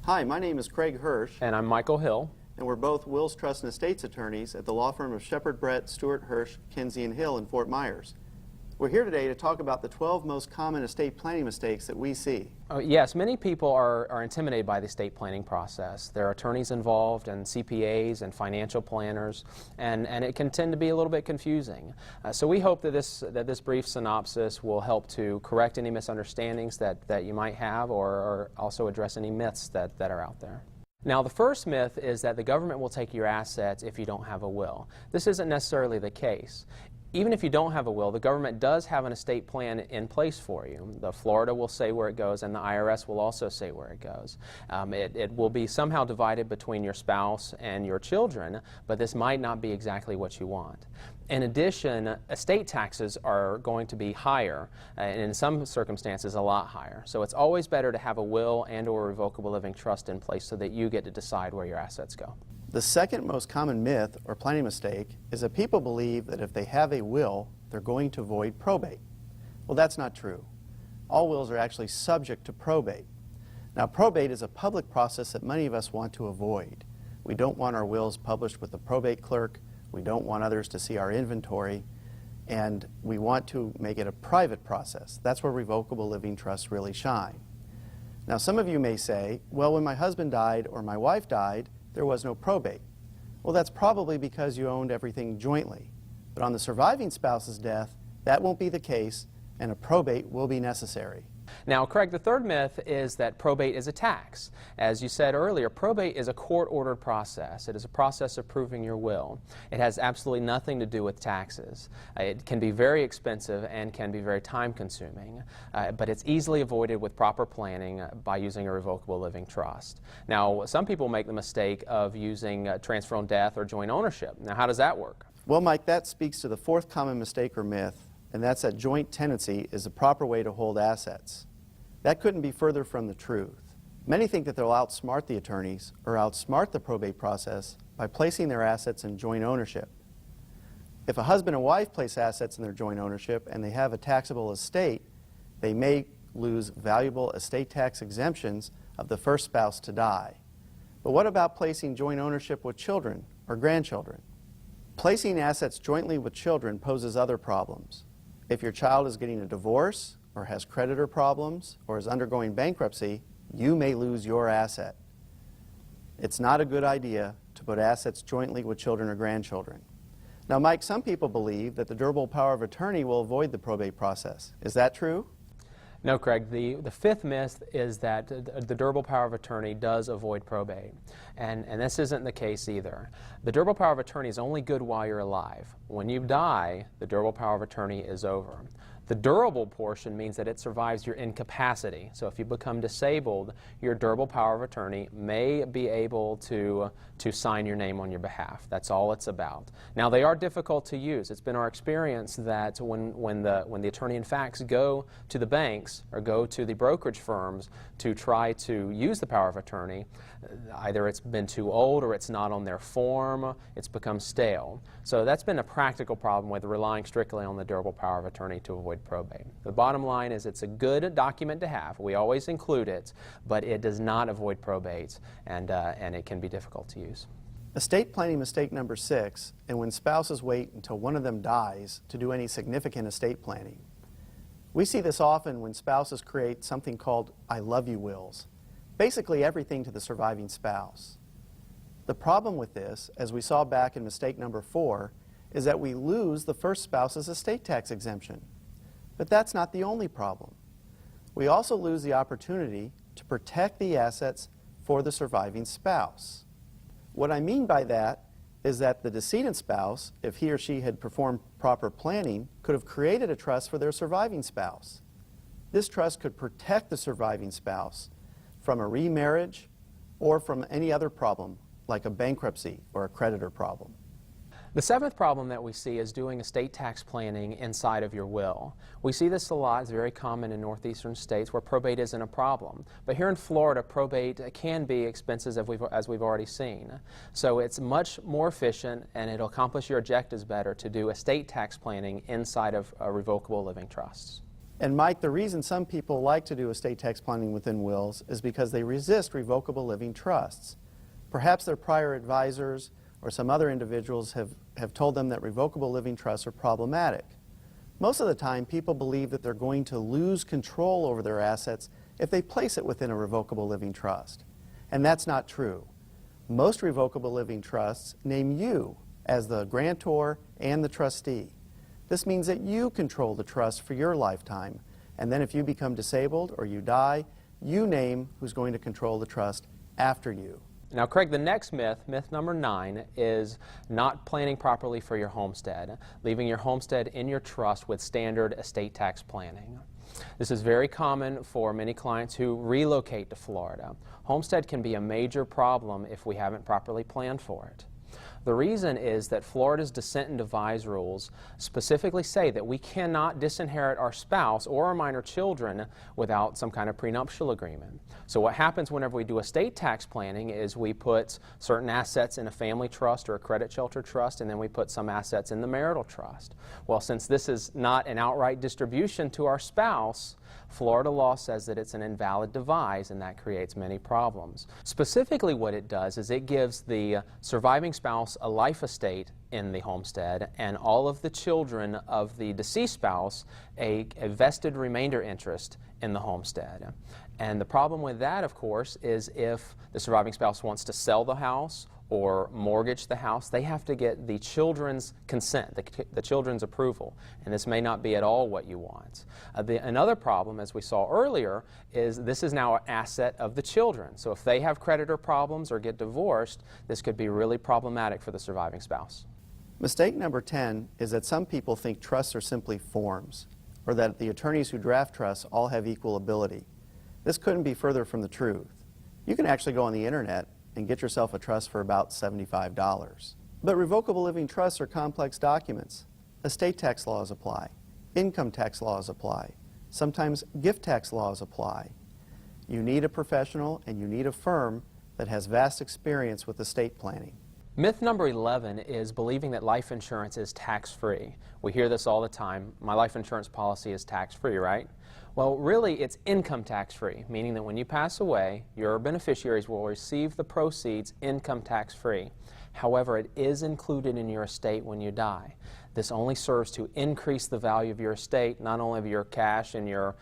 Hi, my name is Craig Hirsch, And I'm Michael Hill. and we're both wills, trusts, and estates attorneys at the law firm of Shepard, Brett, Stewart, Hirsch, Kinsey, and Hill in Fort Myers. We're here today to talk about the 12 most common estate planning mistakes that we see. Yes, many people are intimidated by the estate planning process. There are attorneys involved and CPAs and financial planners, and it can tend to be a little bit confusing. So we hope that this brief synopsis will help to correct any misunderstandings that you might have, or also address any myths that are out there. Now, the first myth is that the government will take your assets if you don't have a will. This isn't necessarily the case. Even if you don't have a will, the government does have an estate plan in place for you. The Florida will say where it goes, and the IRS will also say where it goes. It will be somehow divided between your spouse and your children, but this might not be exactly what you want. In addition, estate taxes are going to be higher, and in some circumstances a lot higher. So it's always better to have a will and/or revocable living trust in place so that you get to decide where your assets go. The second most common myth or planning mistake is that people believe that if they have a will, they're going to avoid probate. Well, that's not true. All wills are actually subject to probate. Now, probate is a public process that many of us want to avoid. We don't want our wills published with the probate clerk. We don't want others to see our inventory. And we want to make it a private process. That's where revocable living trusts really shine. Now, some of you may say, well, when my husband died or my wife died, there was no probate. Well, that's probably because you owned everything jointly. But on the surviving spouse's death, that won't be the case, and a probate will be necessary. Now, Craig, the third myth is that probate is a tax. As you said earlier, probate is a court-ordered process. It is a process of proving your will. It has absolutely nothing to do with taxes. It can be very expensive and can be very time-consuming, but it's easily avoided with proper planning by using a revocable living trust. Now, some people make the mistake of using transfer on death or joint ownership. Now, how does that work? Well, Mike, that speaks to the fourth common mistake or myth, and that's that joint tenancy is the proper way to hold assets. That couldn't be further from the truth. Many think that they'll outsmart the attorneys or outsmart the probate process by placing their assets in joint ownership. If a husband and wife place assets in their joint ownership and they have a taxable estate, they may lose valuable estate tax exemptions of the first spouse to die. But what about placing joint ownership with children or grandchildren? Placing assets jointly with children poses other problems. If your child is getting a divorce, or has creditor problems, or is undergoing bankruptcy, you may lose your asset. It's not a good idea to put assets jointly with children or grandchildren. Now, Mike, some people believe that the durable power of attorney will avoid the probate process. Is that true? No, Craig. The fifth myth is that the durable power of attorney does avoid probate. And this isn't the case either. The durable power of attorney is only good while you're alive. When you die, the durable power of attorney is over. The durable portion means that it survives your incapacity. So if you become disabled, your durable power of attorney may be able to sign your name on your behalf. That's all it's about. Now, they are difficult to use. It's been our experience that when the attorney-in-facts go to the banks or go to the brokerage firms to try to use the power of attorney, either it's been too old or it's not on their form, it's become stale. So that's been a practical problem with relying strictly on the durable power of attorney to avoid probate. The bottom line is it's a good document to have. We always include it, but it does not avoid probate, and it can be difficult to use. Estate planning mistake number 6, and when spouses wait until one of them dies to do any significant estate planning. We see this often when spouses create something called I love you wills, basically everything to the surviving spouse. The problem with this, as we saw back in mistake number 4, is that we lose the first spouse's estate tax exemption. But that's not the only problem. We also lose the opportunity to protect the assets for the surviving spouse. What I mean by that is that the decedent spouse, if he or she had performed proper planning, could have created a trust for their surviving spouse. This trust could protect the surviving spouse from a remarriage or from any other problem, like a bankruptcy or a creditor problem. The seventh problem that we see is doing estate tax planning inside of your will. We see this a lot. It's very common in northeastern states where probate isn't a problem. But here in Florida, probate can be expensive, as we've already seen. So it's much more efficient, and it'll accomplish your objectives better to do estate tax planning inside of revocable living trusts. And Mike, the reason some people like to do estate tax planning within wills is because they resist revocable living trusts. Perhaps their prior advisors or some other individuals have told them that revocable living trusts are problematic. Most of the time, people believe that they're going to lose control over their assets if they place it within a revocable living trust. And that's not true. Most revocable living trusts name you as the grantor and the trustee. This means that you control the trust for your lifetime, and then if you become disabled or you die, you name who's going to control the trust after you. Now, Craig, the next myth, myth number 9, is not planning properly for your homestead, leaving your homestead in your trust with standard estate tax planning. This is very common for many clients who relocate to Florida. Homestead can be a major problem if we haven't properly planned for it. The reason is that Florida's descent and devise rules specifically say that we cannot disinherit our spouse or our minor children without some kind of prenuptial agreement. So what happens whenever we do estate tax planning is we put certain assets in a family trust or a credit shelter trust, and then we put some assets in the marital trust. Well, since this is not an outright distribution to our spouse, Florida law says that it's an invalid devise, and that creates many problems. Specifically, what it does is it gives the surviving spouse a life estate in the homestead, and all of the children of the deceased spouse a vested remainder interest in the homestead. And the problem with that, of course, is if the surviving spouse wants to sell the house or mortgage the house, they have to get the children's consent, the children's approval, and this may not be at all what you want. Another problem, as we saw earlier, is this is now an asset of the children. So if they have creditor problems or get divorced, this could be really problematic for the surviving spouse. Mistake number 10 is that some people think trusts are simply forms, or that the attorneys who draft trusts all have equal ability. This couldn't be further from the truth. You can actually go on the internet and get yourself a trust for about $75. But revocable living trusts are complex documents. Estate tax laws apply. Income tax laws apply. Sometimes gift tax laws apply. You need a professional and you need a firm that has vast experience with estate planning. Myth number 11 is believing that life insurance is tax-free. We hear this all the time. My life insurance policy is tax-free, right? Well, really, it's income tax-free, meaning that when you pass away, your beneficiaries will receive the proceeds income tax-free. However, it is included in your estate when you die. This only serves to increase the value of your estate, not only of your cash and your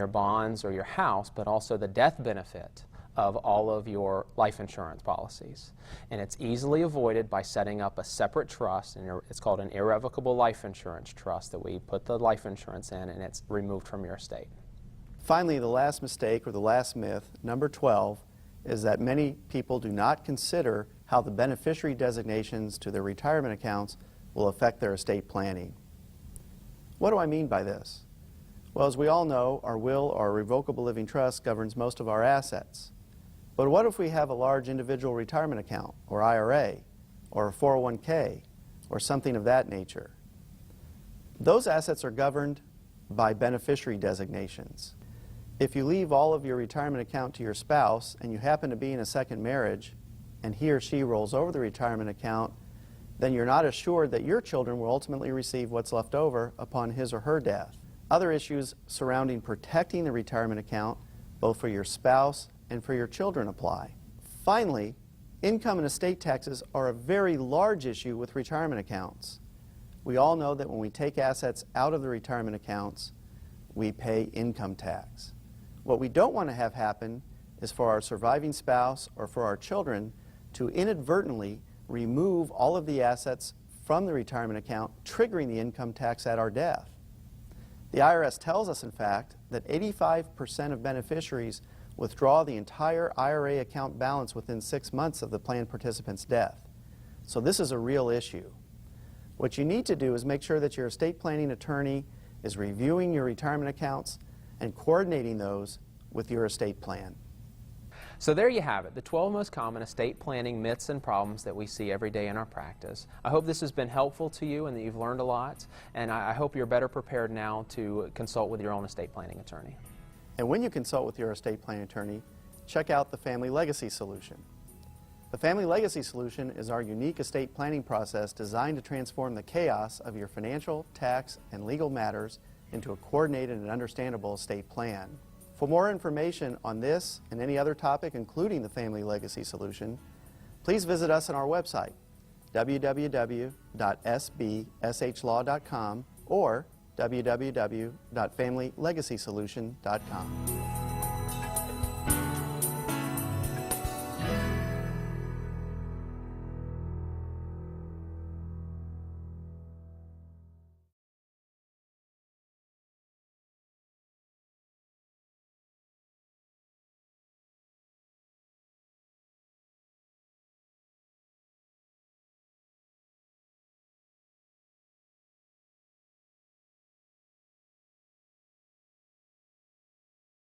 bonds or your house, but also the death benefit of all of your life insurance policies. And it's easily avoided by setting up a separate trust, and it's called an irrevocable life insurance trust that we put the life insurance in, and it's removed from your estate. Finally, the last mistake, or the last myth, number 12, is that many people do not consider how the beneficiary designations to their retirement accounts will affect their estate planning. What do I mean by this? Well, as we all know, our will or revocable living trust governs most of our assets. But what if we have a large individual retirement account, or IRA, or a 401k, or something of that nature? Those assets are governed by beneficiary designations. If you leave all of your retirement account to your spouse and you happen to be in a second marriage and he or she rolls over the retirement account, then you're not assured that your children will ultimately receive what's left over upon his or her death. Other issues surrounding protecting the retirement account, both for your spouse and for your children, apply. Finally, income and estate taxes are a very large issue with retirement accounts. We all know that when we take assets out of the retirement accounts, we pay income tax. What we don't want to have happen is for our surviving spouse or for our children to inadvertently remove all of the assets from the retirement account, triggering the income tax at our death. The IRS tells us, in fact, that 85% of beneficiaries withdraw the entire IRA account balance within 6 months of the plan participant's death. So this is a real issue. What you need to do is make sure that your estate planning attorney is reviewing your retirement accounts and coordinating those with your estate plan. So there you have it, the 12 most common estate planning myths and problems that we see every day in our practice. I hope this has been helpful to you and that you've learned a lot, and I hope you're better prepared now to consult with your own estate planning attorney. And when you consult with your estate planning attorney, check out the Family Legacy Solution. The Family Legacy Solution is our unique estate planning process designed to transform the chaos of your financial, tax, and legal matters into a coordinated and understandable estate plan. For more information on this and any other topic, including the Family Legacy Solution, please visit us on our website, www.sbshlaw.com or www.familylegacysolution.com.